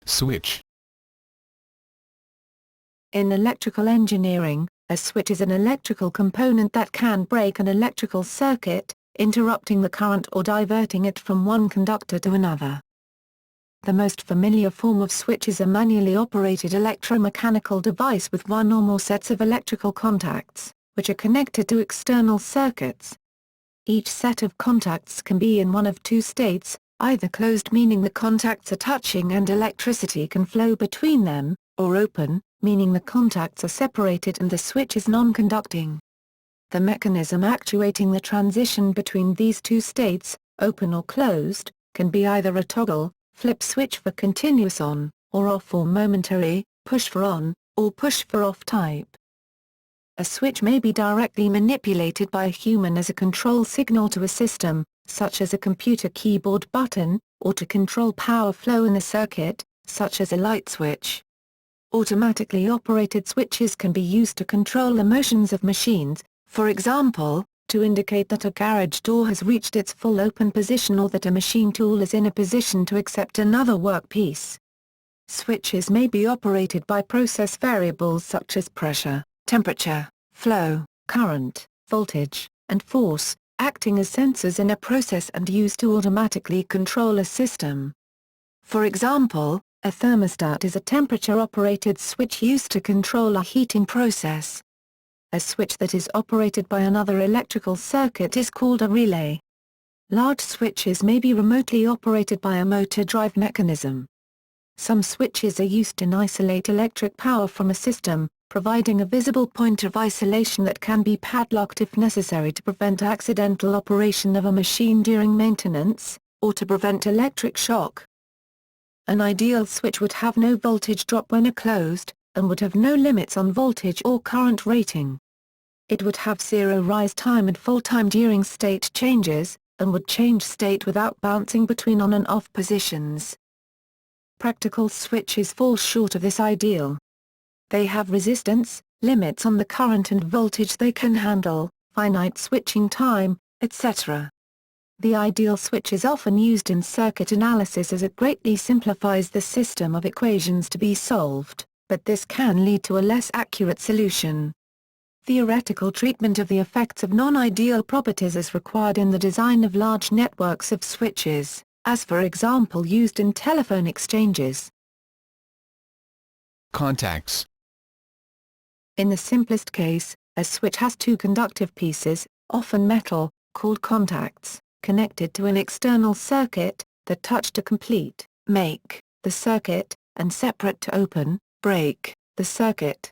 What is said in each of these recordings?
Switch. In electrical engineering, a switch is an electrical component that can break an electrical circuit, interrupting the current or diverting it from one conductor to another. The most familiar form of switch is a manually operated electromechanical device with one or more sets of electrical contacts, which are connected to external circuits. Each set of contacts can be in one of two states, either closed meaning the contacts are touching and electricity can flow between them, or open, meaning the contacts are separated and the switch is non-conducting. The mechanism actuating the transition between these two states, open or closed, can be either a toggle, flip switch for continuous on, or off or momentary, push for on, or push for off type. A switch may be directly manipulated by a human as a control signal to a system, such as a computer keyboard button, or to control power flow in a circuit, such as a light switch. Automatically operated switches can be used to control the motions of machines, for example, to indicate that a garage door has reached its full open position or that a machine tool is in a position to accept another workpiece. Switches may be operated by process variables such as pressure, temperature, flow, current, voltage, and force, acting as sensors in a process and used to automatically control a system. For example, a thermostat is a temperature-operated switch used to control a heating process. A switch that is operated by another electrical circuit is called a relay. Large switches may be remotely operated by a motor drive mechanism. Some switches are used to isolate electric power from a system, providing a visible point of isolation that can be padlocked if necessary to prevent accidental operation of a machine during maintenance, or to prevent electric shock. An ideal switch would have no voltage drop when closed, and would have no limits on voltage or current rating. It would have zero rise time and fall time during state changes, and would change state without bouncing between on and off positions. Practical switches fall short of this ideal. They have resistance, limits on the current and voltage they can handle, finite switching time, etc. The ideal switch is often used in circuit analysis as it greatly simplifies the system of equations to be solved, but this can lead to a less accurate solution. Theoretical treatment of the effects of non-ideal properties is required in the design of large networks of switches, as for example used in telephone exchanges. Contacts. In the simplest case, a switch has two conductive pieces, often metal, called contacts, connected to an external circuit, that touch to complete, make, the circuit, and separate to open, break, the circuit.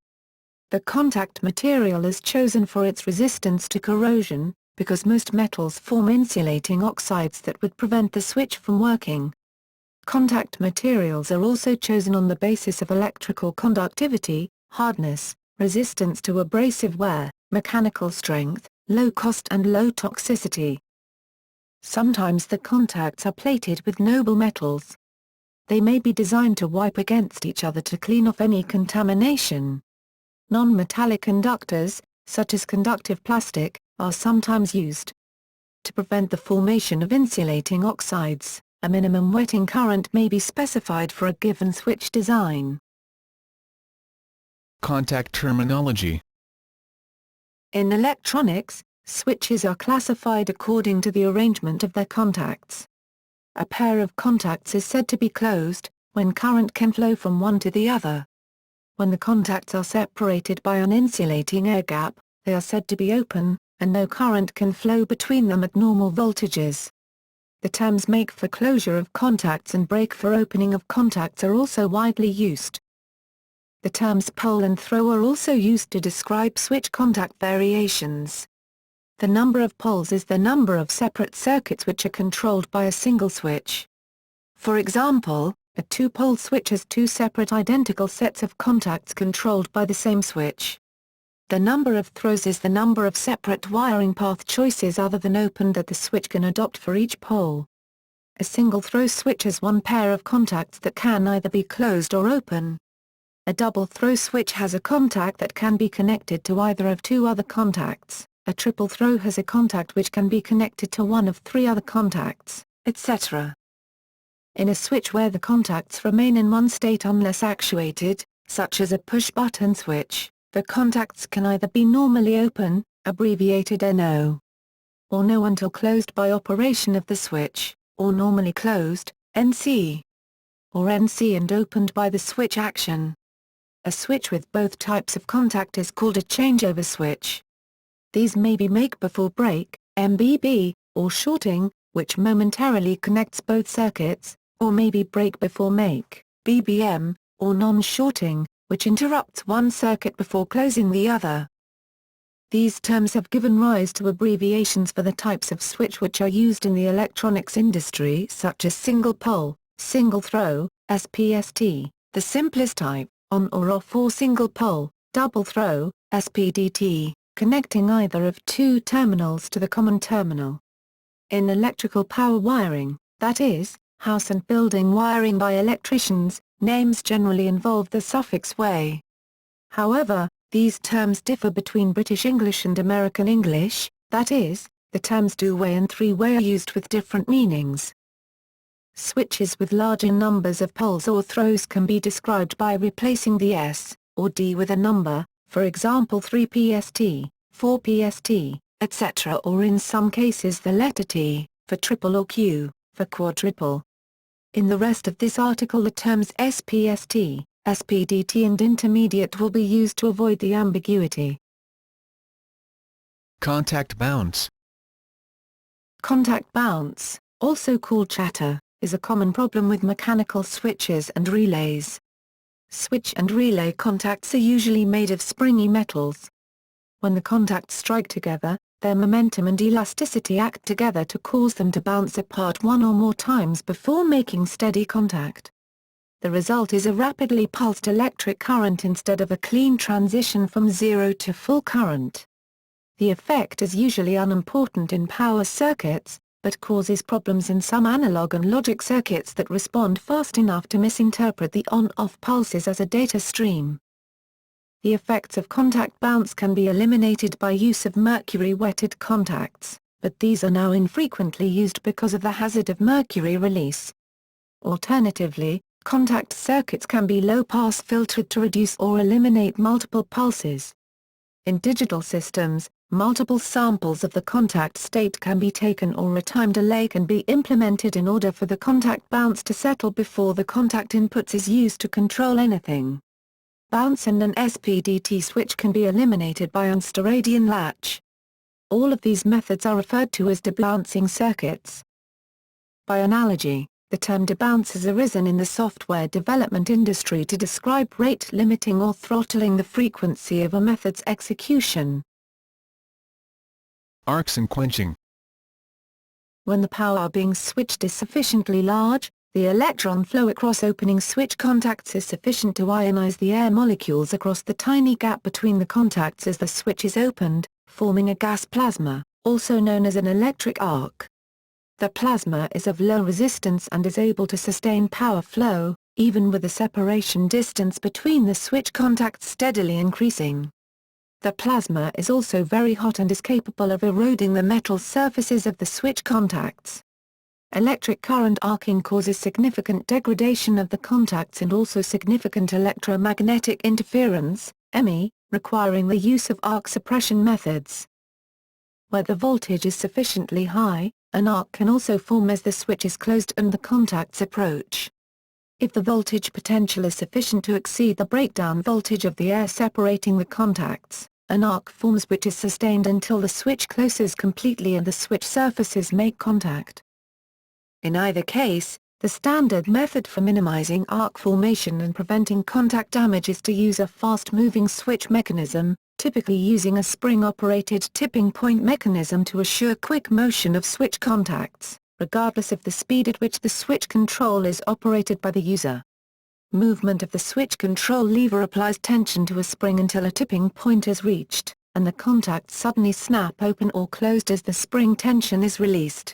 The contact material is chosen for its resistance to corrosion, because most metals form insulating oxides that would prevent the switch from working. Contact materials are also chosen on the basis of electrical conductivity, hardness, resistance to abrasive wear, mechanical strength, low cost and low toxicity. Sometimes the contacts are plated with noble metals. They may be designed to wipe against each other to clean off any contamination. Non-metallic conductors, such as conductive plastic, are sometimes used. To prevent the formation of insulating oxides, a minimum wetting current may be specified for a given switch design. Contact terminology. In electronics, switches are classified according to the arrangement of their contacts. A pair of contacts is said to be closed, when current can flow from one to the other. When the contacts are separated by an insulating air gap, they are said to be open, and no current can flow between them at normal voltages. The terms make for closure of contacts and break for opening of contacts are also widely used. The terms pole and throw are also used to describe switch contact variations. The number of poles is the number of separate circuits which are controlled by a single switch. For example, a two-pole switch has two separate identical sets of contacts controlled by the same switch. The number of throws is the number of separate wiring path choices other than open that the switch can adopt for each pole. A single-throw switch has one pair of contacts that can either be closed or open. A double-throw switch has a contact that can be connected to either of two other contacts. A triple throw has a contact which can be connected to one of three other contacts, etc. In a switch where the contacts remain in one state unless actuated, such as a push-button switch, the contacts can either be normally open, abbreviated NO, or no until closed by operation of the switch, or normally closed, NC, or NC and opened by the switch action. A switch with both types of contact is called a changeover switch. These may be make before break, MBB, or shorting, which momentarily connects both circuits, or may be break before make, BBM, or non-shorting, which interrupts one circuit before closing the other. These terms have given rise to abbreviations for the types of switch which are used in the electronics industry such as single pole, single throw, SPST, the simplest type, on or off or single pole, double throw, SPDT, connecting either of two terminals to the common terminal. In electrical power wiring, that is, house and building wiring by electricians, names generally involve the suffix way. However, these terms differ between British English and American English, that is, the terms two-way and three-way are used with different meanings. Switches with larger numbers of poles or throws can be described by replacing the S, or D with a number, for example 3PST, 4PST, etc. or in some cases the letter T, for triple or Q, for quadruple. In the rest of this article the terms SPST, SPDT and intermediate will be used to avoid the ambiguity. Contact bounce. Contact bounce, also called chatter, is a common problem with mechanical switches and relays. Switch and relay contacts are usually made of springy metals. When the contacts strike together, their momentum and elasticity act together to cause them to bounce apart one or more times before making steady contact. The result is a rapidly pulsed electric current instead of a clean transition from zero to full current. The effect is usually unimportant in power circuits, but causes problems in some analog and logic circuits that respond fast enough to misinterpret the on-off pulses as a data stream. The effects of contact bounce can be eliminated by use of mercury-wetted contacts, but these are now infrequently used because of the hazard of mercury release. Alternatively, contact circuits can be low-pass filtered to reduce or eliminate multiple pulses. In digital systems, multiple samples of the contact state can be taken or a time delay can be implemented in order for the contact bounce to settle before the contact inputs is used to control anything. Bounce in an SPDT switch can be eliminated by unstaradian latch. All of these methods are referred to as debouncing circuits. By analogy, the term debounce has arisen in the software development industry to describe rate limiting or throttling the frequency of a method's execution. Arcs and quenching. When the power being switched is sufficiently large, the electron flow across opening switch contacts is sufficient to ionize the air molecules across the tiny gap between the contacts as the switch is opened, forming a gas plasma, also known as an electric arc. The plasma is of low resistance and is able to sustain power flow, even with the separation distance between the switch contacts steadily increasing. The plasma is also very hot and is capable of eroding the metal surfaces of the switch contacts. Electric current arcing causes significant degradation of the contacts and also significant electromagnetic interference, EMI, requiring the use of arc suppression methods. Where the voltage is sufficiently high, an arc can also form as the switch is closed and the contacts approach. If the voltage potential is sufficient to exceed the breakdown voltage of the air separating the contacts, an arc forms which is sustained until the switch closes completely and the switch surfaces make contact. In either case, the standard method for minimizing arc formation and preventing contact damage is to use a fast-moving switch mechanism, typically using a spring-operated tipping point mechanism to assure quick motion of switch contacts, regardless of the speed at which the switch control is operated by the user. Movement of the switch control lever applies tension to a spring until a tipping point is reached, and the contacts suddenly snap open or closed as the spring tension is released.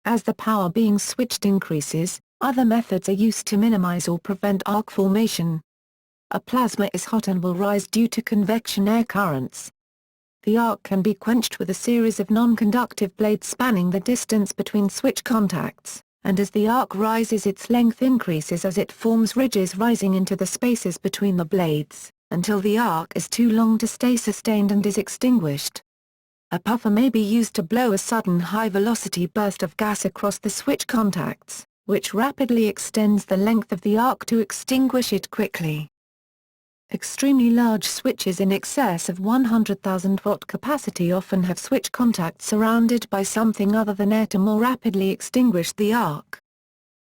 As the power being switched increases, other methods are used to minimize or prevent arc formation. A plasma is hot and will rise due to convection air currents. The arc can be quenched with a series of non-conductive blades spanning the distance between switch contacts, and as the arc rises its length increases as it forms ridges rising into the spaces between the blades, until the arc is too long to stay sustained and is extinguished. A puffer may be used to blow a sudden high-velocity burst of gas across the switch contacts, which rapidly extends the length of the arc to extinguish it quickly. Extremely large switches in excess of 100,000 watt capacity often have switch contacts surrounded by something other than air to more rapidly extinguish the arc.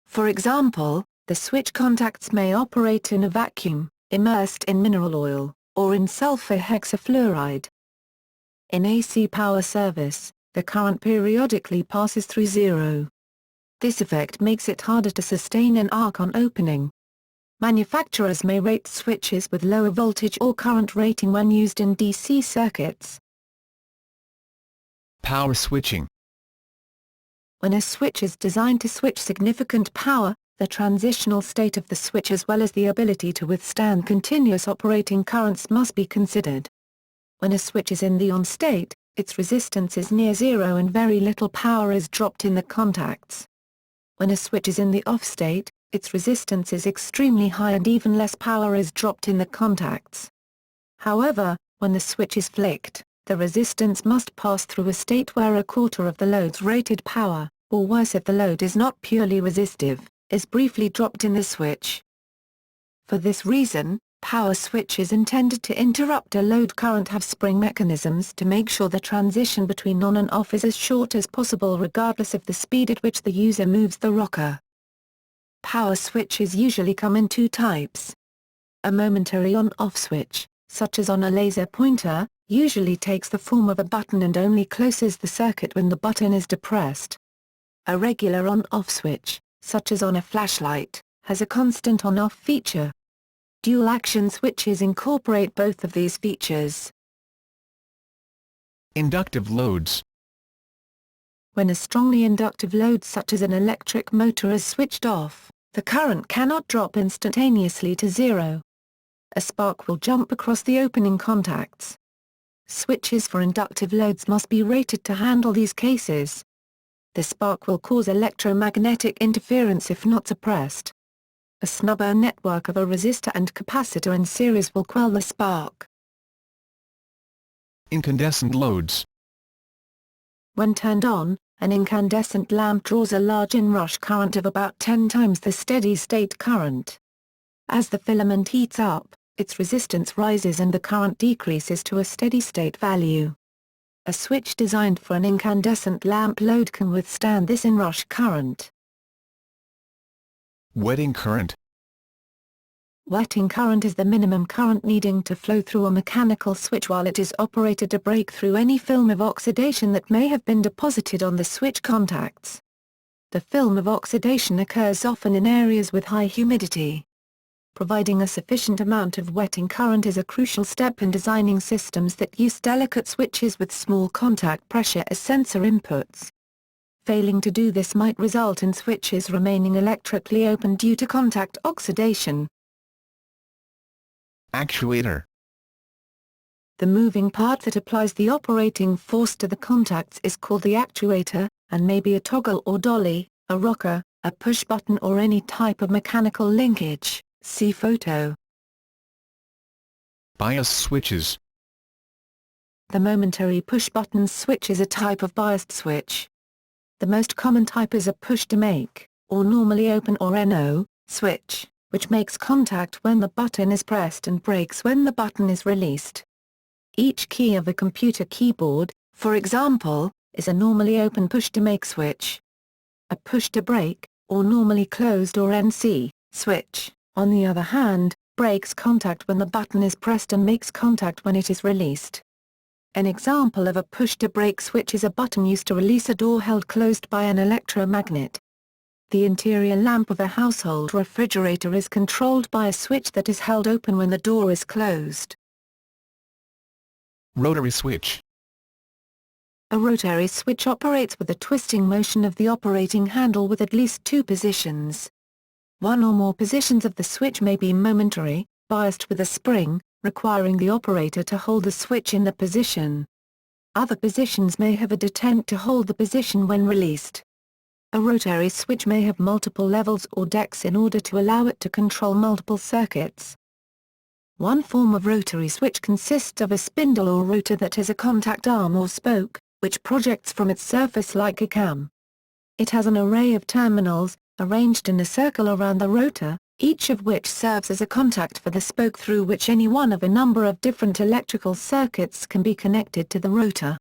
For example, the switch contacts may operate in a vacuum, immersed in mineral oil, or in sulfur hexafluoride. In AC power service, the current periodically passes through zero. This effect makes it harder to sustain an arc on opening. Manufacturers may rate switches with lower voltage or current rating when used in DC circuits. Power switching. When a switch is designed to switch significant power, the transitional state of the switch as well as the ability to withstand continuous operating currents must be considered. When a switch is in the on state, its resistance is near zero and very little power is dropped in the contacts. When a switch is in the off state, its resistance is extremely high and even less power is dropped in the contacts. However, when the switch is flicked, the resistance must pass through a state where a quarter of the load's rated power, or worse if the load is not purely resistive, is briefly dropped in the switch. For this reason, power switches intended to interrupt a load current have spring mechanisms to make sure the transition between on and off is as short as possible regardless of the speed at which the user moves the rocker. Power switches usually come in two types. A momentary on-off switch, such as on a laser pointer, usually takes the form of a button and only closes the circuit when the button is depressed. A regular on-off switch, such as on a flashlight, has a constant on-off feature. Dual-action switches incorporate both of these features. Inductive loads. When a strongly inductive load such as an electric motor is switched off, the current cannot drop instantaneously to zero. A spark will jump across the opening contacts. Switches for inductive loads must be rated to handle these cases. The spark will cause electromagnetic interference if not suppressed. A snubber network of a resistor and capacitor in series will quell the spark. Incandescent loads. When turned on, an incandescent lamp draws a large inrush current of about 10 times the steady-state current. As the filament heats up, its resistance rises and the current decreases to a steady-state value. A switch designed for an incandescent lamp load can withstand this inrush current. Wetting current. Wetting current is the minimum current needing to flow through a mechanical switch while it is operated to break through any film of oxidation that may have been deposited on the switch contacts. The film of oxidation occurs often in areas with high humidity. Providing a sufficient amount of wetting current is a crucial step in designing systems that use delicate switches with small contact pressure as sensor inputs. Failing to do this might result in switches remaining electrically open due to contact oxidation. Actuator. The moving part that applies the operating force to the contacts is called the actuator, and may be a toggle or dolly, a rocker, a push button or any type of mechanical linkage. See photo. Bias switches. The momentary push-button switch is a type of biased switch. The most common type is a push-to-make, or normally open or NO, switch, which makes contact when the button is pressed and breaks when the button is released. Each key of a computer keyboard, for example, is a normally open push-to-make switch. A push-to-break, or normally closed or NC, switch, on the other hand, breaks contact when the button is pressed and makes contact when it is released. An example of a push-to-break switch is a button used to release a door held closed by an electromagnet. The interior lamp of a household refrigerator is controlled by a switch that is held open when the door is closed. Rotary switch. A rotary switch operates with a twisting motion of the operating handle with at least two positions. One or more positions of the switch may be momentary, biased with a spring, requiring the operator to hold the switch in the position. Other positions may have a detent to hold the position when released. A rotary switch may have multiple levels or decks in order to allow it to control multiple circuits. One form of rotary switch consists of a spindle or rotor that has a contact arm or spoke, which projects from its surface like a cam. It has an array of terminals, arranged in a circle around the rotor, each of which serves as a contact for the spoke through which any one of a number of different electrical circuits can be connected to the rotor.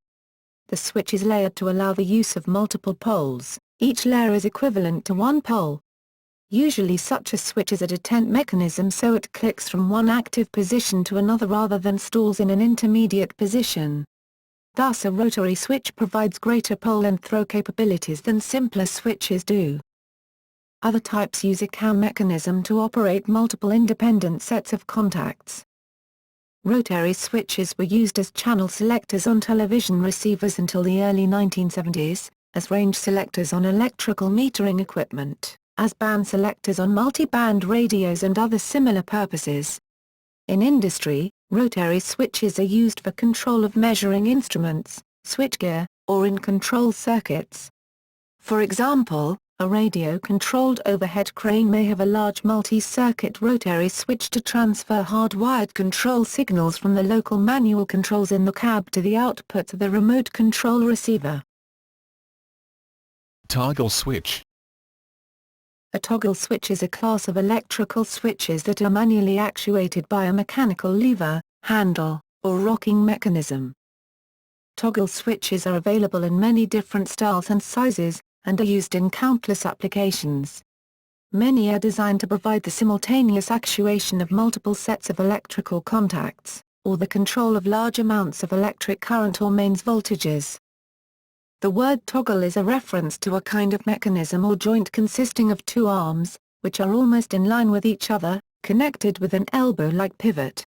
The switch is layered to allow the use of multiple poles, each layer is equivalent to one pole. Usually such a switch is a detent mechanism, so it clicks from one active position to another rather than stalls in an intermediate position. Thus a rotary switch provides greater pole and throw capabilities than simpler switches do. Other types use a cam mechanism to operate multiple independent sets of contacts. Rotary switches were used as channel selectors on television receivers until the early 1970s, as range selectors on electrical metering equipment, as band selectors on multi-band radios and other similar purposes. In industry, rotary switches are used for control of measuring instruments, switchgear, or in control circuits. For example, a radio-controlled overhead crane may have a large multi-circuit rotary switch to transfer hardwired control signals from the local manual controls in the cab to the outputs of the remote control receiver. Toggle switch. A toggle switch is a class of electrical switches that are manually actuated by a mechanical lever, handle, or rocking mechanism. Toggle switches are available in many different styles and sizes, and are used in countless applications. Many are designed to provide the simultaneous actuation of multiple sets of electrical contacts, or the control of large amounts of electric current or mains voltages. The word toggle is a reference to a kind of mechanism or joint consisting of two arms, which are almost in line with each other, connected with an elbow-like pivot.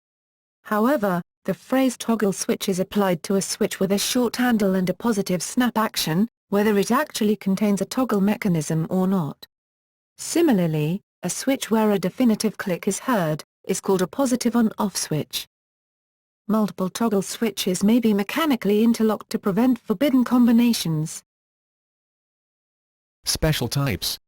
However, the phrase toggle switch is applied to a switch with a short handle and a positive snap action, whether it actually contains a toggle mechanism or not. Similarly, a switch where a definitive click is heard, is called a positive on-off switch. Multiple toggle switches may be mechanically interlocked to prevent forbidden combinations. Special types.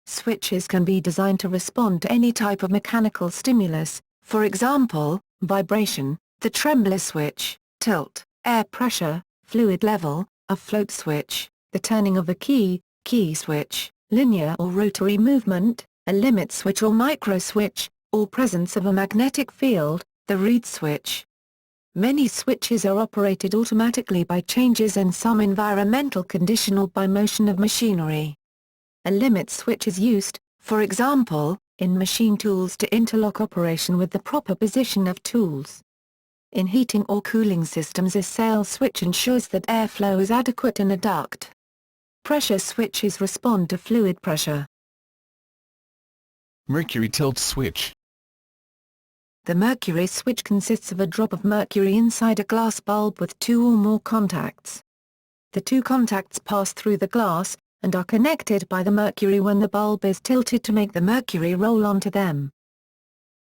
Switches can be designed to respond to any type of mechanical stimulus, for example, vibration, the trembler switch, tilt, air pressure, fluid level, a float switch, the turning of a key switch, linear or rotary movement, a limit switch or micro switch, or presence of a magnetic field, the reed switch. Many switches are operated automatically by changes in some environmental condition or by motion of machinery. A limit switch is used, for example, in machine tools to interlock operation with the proper position of tools. In heating or cooling systems, a sail switch ensures that airflow is adequate in a duct. Pressure switches respond to fluid pressure. Mercury tilt switch. The mercury switch consists of a drop of mercury inside a glass bulb with two or more contacts. The two contacts pass through the glass, and are connected by the mercury when the bulb is tilted to make the mercury roll onto them.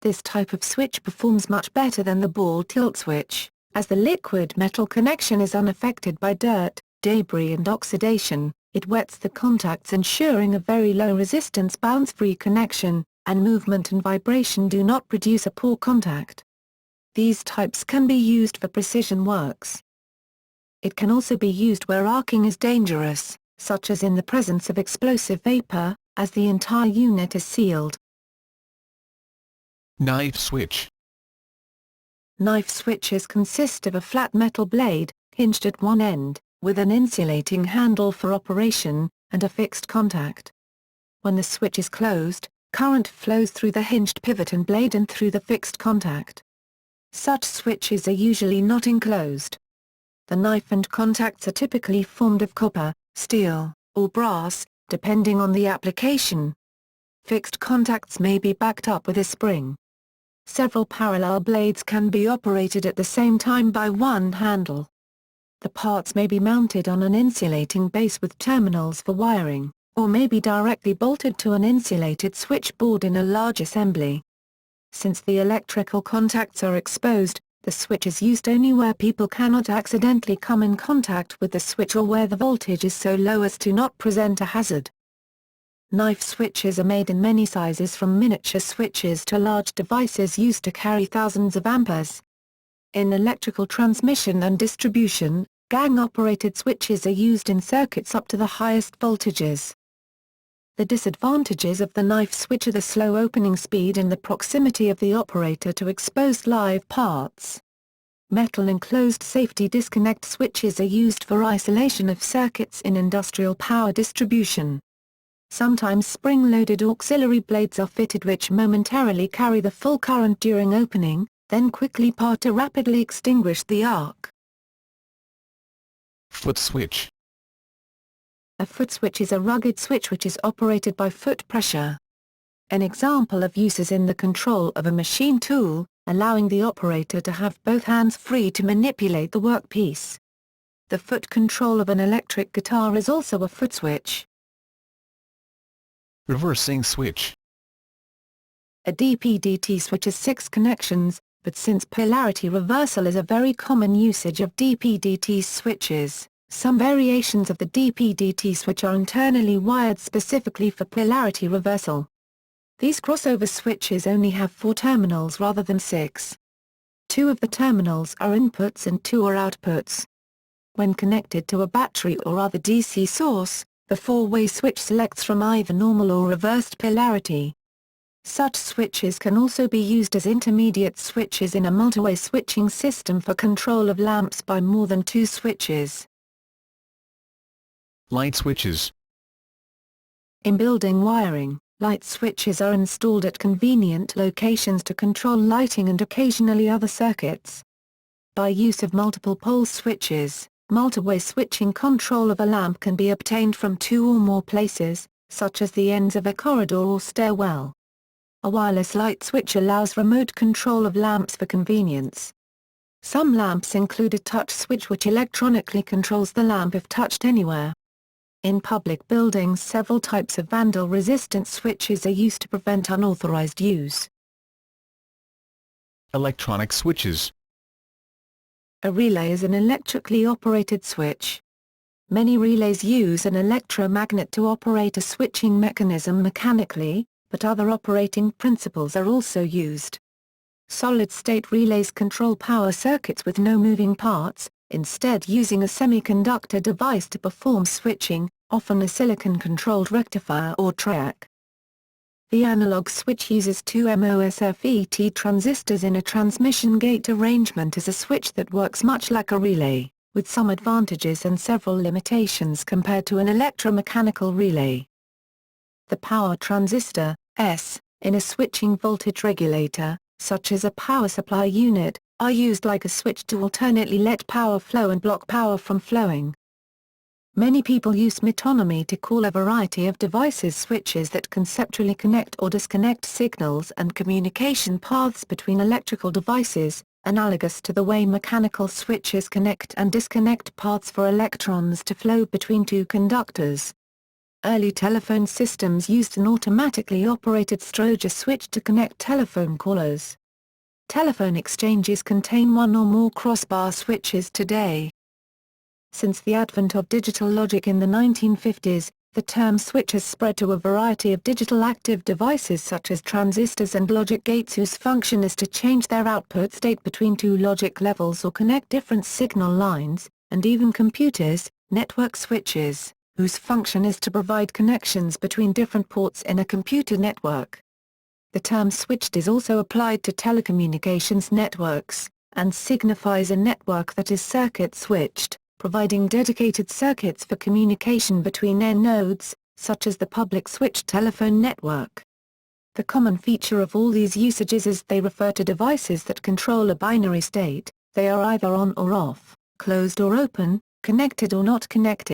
This type of switch performs much better than the ball tilt switch, as the liquid metal connection is unaffected by dirt, debris and oxidation. It wets the contacts, ensuring a very low resistance bounce-free connection, and movement and vibration do not produce a poor contact. These types can be used for precision works. It can also be used where arcing is dangerous, such as in the presence of explosive vapor, as the entire unit is sealed. Knife switch. Knife switches consist of a flat metal blade, hinged at one end, with an insulating handle for operation, and a fixed contact. When the switch is closed, current flows through the hinged pivot and blade and through the fixed contact. Such switches are usually not enclosed. The knife and contacts are typically formed of copper, steel, or brass, depending on the application. Fixed contacts may be backed up with a spring. Several parallel blades can be operated at the same time by one handle. The parts may be mounted on an insulating base with terminals for wiring, or may be directly bolted to an insulated switchboard in a large assembly. Since the electrical contacts are exposed, The switch is used only where people cannot accidentally come in contact with the switch or where the voltage is so low as to not present a hazard. Knife switches are made in many sizes, from miniature switches to large devices used to carry thousands of amperes. In electrical transmission and distribution, gang-operated switches are used in circuits up to the highest voltages. The disadvantages of the knife switch are the slow opening speed and the proximity of the operator to exposed live parts. Metal enclosed safety disconnect switches are used for isolation of circuits in industrial power distribution. Sometimes spring-loaded auxiliary blades are fitted which momentarily carry the full current during opening, then quickly part to rapidly extinguish the arc. Foot switch. A foot switch is a rugged switch which is operated by foot pressure. An example of use is in the control of a machine tool, allowing the operator to have both hands free to manipulate the workpiece. The foot control of an electric guitar is also a foot switch. Reversing switch. A DP-DT switch has 6 connections, but since polarity reversal is a very common usage of DP-DT switches, some variations of the DP-DT switch are internally wired specifically for polarity reversal. These crossover switches only have 4 terminals rather than 6. 2 of the terminals are inputs and 2 are outputs. When connected to a battery or other DC source, the 4-way switch selects from either normal or reversed polarity. Such switches can also be used as intermediate switches in a multi-way switching system for control of lamps by more than 2 switches. Light switches. In building wiring, light switches are installed at convenient locations to control lighting and occasionally other circuits. By use of multiple pole switches, multi-way switching control of a lamp can be obtained from 2 or more places, such as the ends of a corridor or stairwell. A wireless light switch allows remote control of lamps for convenience. Some lamps include a touch switch which electronically controls the lamp if touched anywhere. In public buildings, several types of vandal-resistant switches are used to prevent unauthorized use. Electronic switches. A relay is an electrically operated switch. Many relays use an electromagnet to operate a switching mechanism mechanically, but other operating principles are also used. Solid-state relays control power circuits with no moving parts, instead using a semiconductor device to perform switching, often a silicon-controlled rectifier or triac. The analog switch uses 2 MOSFET transistors in a transmission gate arrangement as a switch that works much like a relay, with some advantages and several limitations compared to an electromechanical relay. The power transistor, S, in a switching voltage regulator, such as a power supply unit, are used like a switch to alternately let power flow and block power from flowing. Many people use metonymy to call a variety of devices switches that conceptually connect or disconnect signals and communication paths between electrical devices, analogous to the way mechanical switches connect and disconnect paths for electrons to flow between 2 conductors. Early telephone systems used an automatically operated Stroger switch to connect telephone callers. Telephone exchanges contain 1 or more crossbar switches today. Since the advent of digital logic in the 1950s, the term switch has spread to a variety of digital active devices such as transistors and logic gates whose function is to change their output state between 2 logic levels or connect different signal lines, and even computers, network switches, whose function is to provide connections between different ports in a computer network. The term switched is also applied to telecommunications networks, and signifies a network that is circuit switched, providing dedicated circuits for communication between end nodes, such as the public switched telephone network. The common feature of all these usages is they refer to devices that control a binary state, they are either on or off, closed or open, connected or not connected.